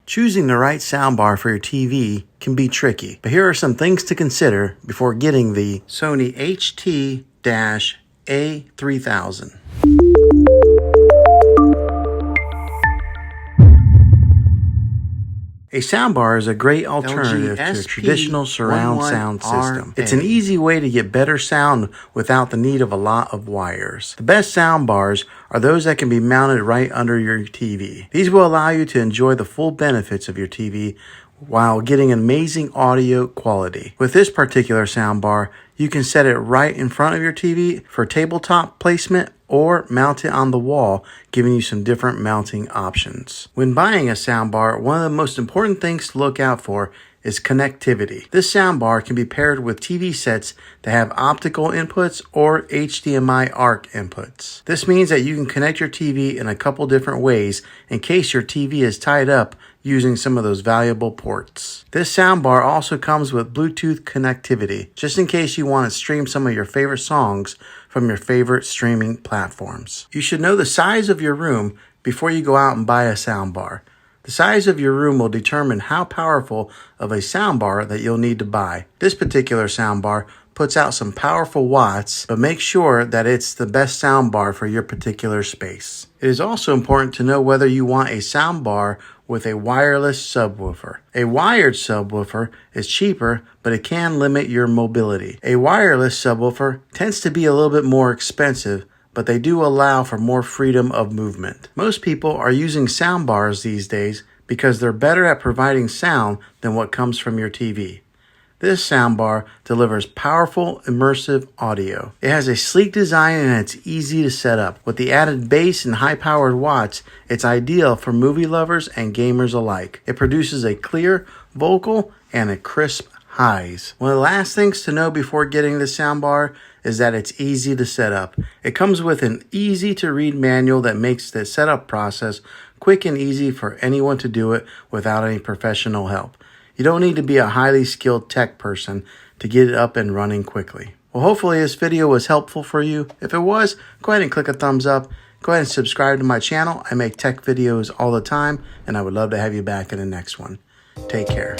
Choosing the right soundbar for your TV can be tricky, but here are some things to consider before getting the Sony HT-A3000. A soundbar is a great alternative to a traditional surround sound system. It's an easy way to get better sound without the need of a lot of wires. The best soundbars are those that can be mounted right under your TV. These will allow you to enjoy the full benefits of your TV while getting amazing audio quality. With this particular soundbar, you can set it right in front of your TV for tabletop placement or mount it on the wall, giving you some different mounting options. When buying a soundbar, one of the most important things to look out for is connectivity. This soundbar can be paired with TV sets that have optical inputs or HDMI ARC inputs. This means that you can connect your TV in a couple different ways in case your TV is tied up using some of those valuable ports. This soundbar also comes with Bluetooth connectivity, just in case you want to stream some of your favorite songs from your favorite streaming platforms. You should know the size of your room before you go out and buy a soundbar. The size of your room will determine how powerful of a soundbar that you'll need to buy. This particular soundbar puts out some powerful watts, but make sure that it's the best soundbar for your particular space. It is also important to know whether you want a soundbar with a wireless subwoofer. A wired subwoofer is cheaper, but it can limit your mobility. A wireless subwoofer tends to be a little bit more expensive, but they do allow for more freedom of movement. Most people are using soundbars these days because they're better at providing sound than what comes from your TV. This soundbar delivers powerful, immersive audio. It has a sleek design and it's easy to set up. With the added bass and high-powered watts, it's ideal for movie lovers and gamers alike. It produces a clear vocal and a crisp highs. One of the last things to know before getting this soundbar is that it's easy to set up. It comes with an easy-to-read manual that makes the setup process quick and easy for anyone to do it without any professional help. You don't need to be a highly skilled tech person to get it up and running quickly. Well, hopefully this video was helpful for you. If it was, go ahead and click a thumbs up. Go ahead and subscribe to my channel. I make tech videos all the time, and I would love to have you back in the next one. Take care.